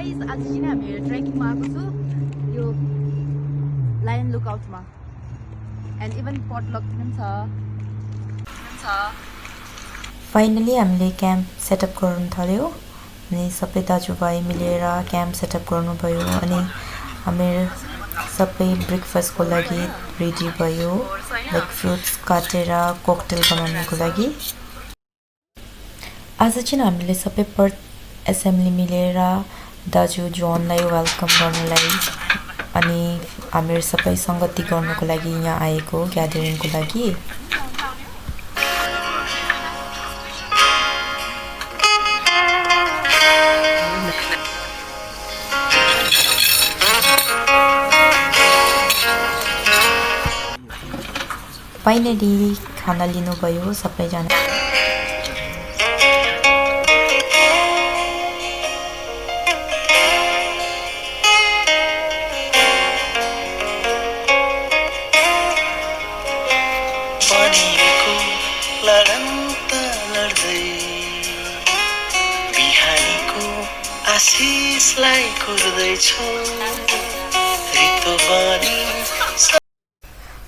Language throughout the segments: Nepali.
गाइस आज चाहिँ हामी ट्रेकिङमा आएको छु यो लायन लुकआउटमा एन्ड इभन पटलक पनि छ फाइनली हामीले क्याम्प सेटअप गर्नु थाल्यो अनि सबै दाजुभाइ मिलेर क्याम्प सेटअप गर्नुभयो अनि हाम्रो सबै ब्रेकफास्टको लागि रेडी भयो लाइक फ्रुट्स काटेर ककटेल बनाउनको लागि आज चाहिँ हामीले सबै पर्थ एसेम्ब्ली मिलेर दाजु जोनलाई वेलकम गर्नलाई अनि हामीहरू सबै संगति गर्नको लागि यहाँ आएको ग्यादरिङको लागि फाइनली खाना लिनुभयो सबैजना आशिषलाई खोज्दैछु रितो बानी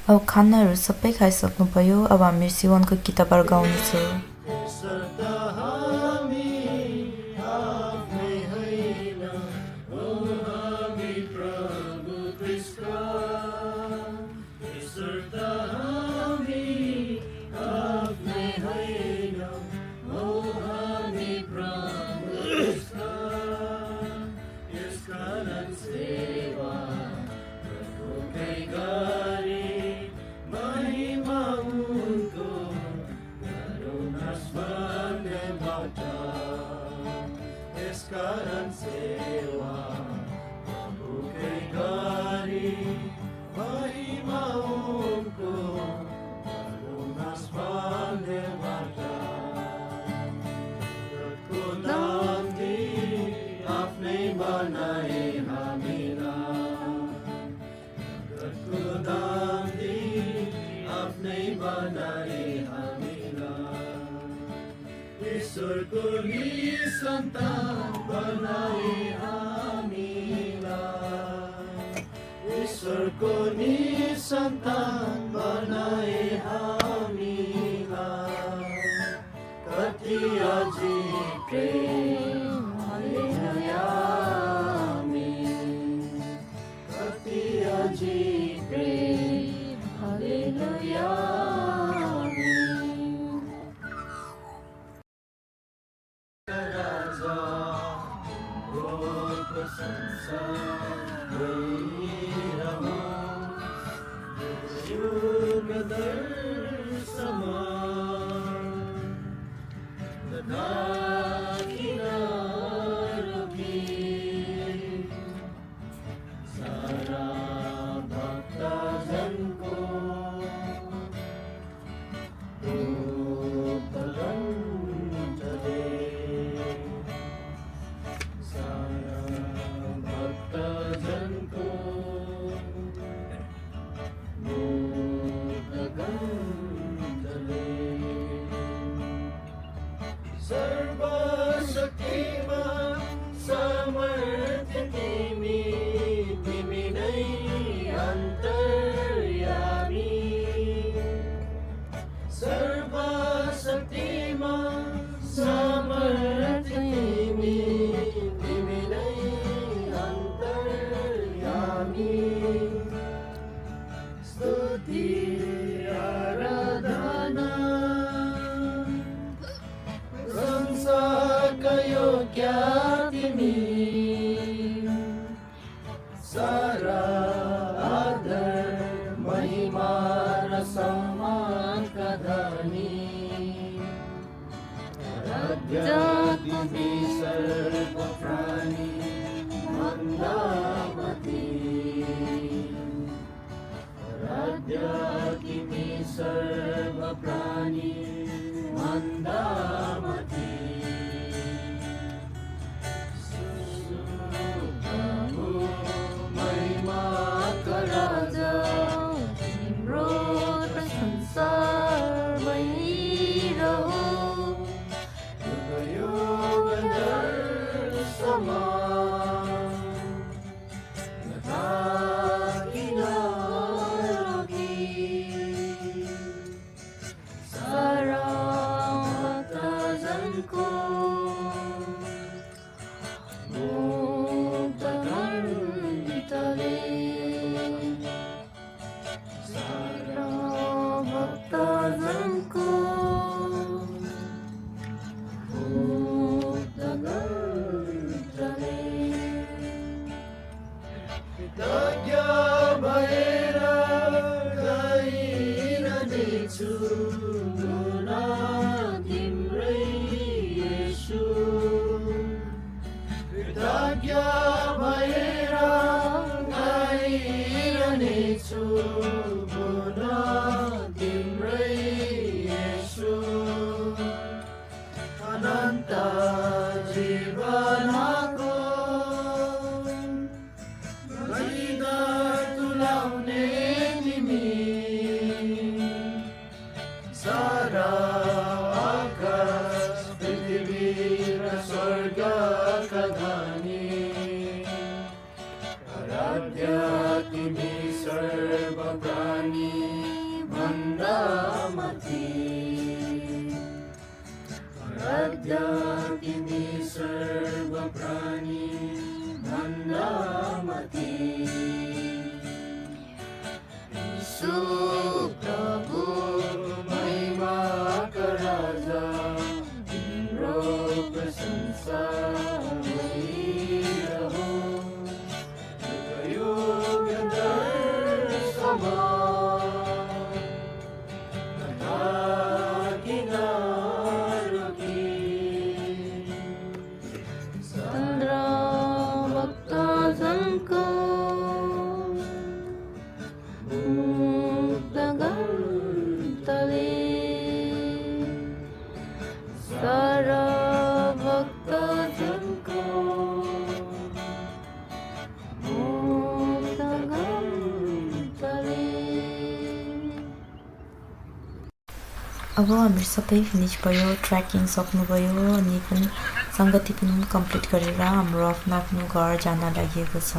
अब खानाहरू सबै खाइसक्नुभयो अब हामी सिवनको किताबहरू गाउनेछौँ ईश्वरको निसन्तान बनाए हामीलाई ईश्वरको निसन्तान बनाए हामीलाई कति अजिब प्रेम हालेलुया कति अजिब प्रेम हालेलुया Sama जीवनको बलिदान तुल्याउने तिमी सारा आकाश पृथ्वी र स्वर्गका धनी आराध्य तिमी सर्व प्राणी भन्दा माथि आराध्य तिमी सर्व प्राणी भन्दा माथि यीशु प्रभु महिमाका राजा तिम्रो प्रशंसा गरिरहोस् युग दर्शनमा अब हाम्रो सबै फिनिस भयो, ट्रेकिङ सक्नुभयो अनि पनि सङ्गति पनि कम्प्लिट गरेर हाम्रो आफ्नो आफ्नो घर जान लागेको छ।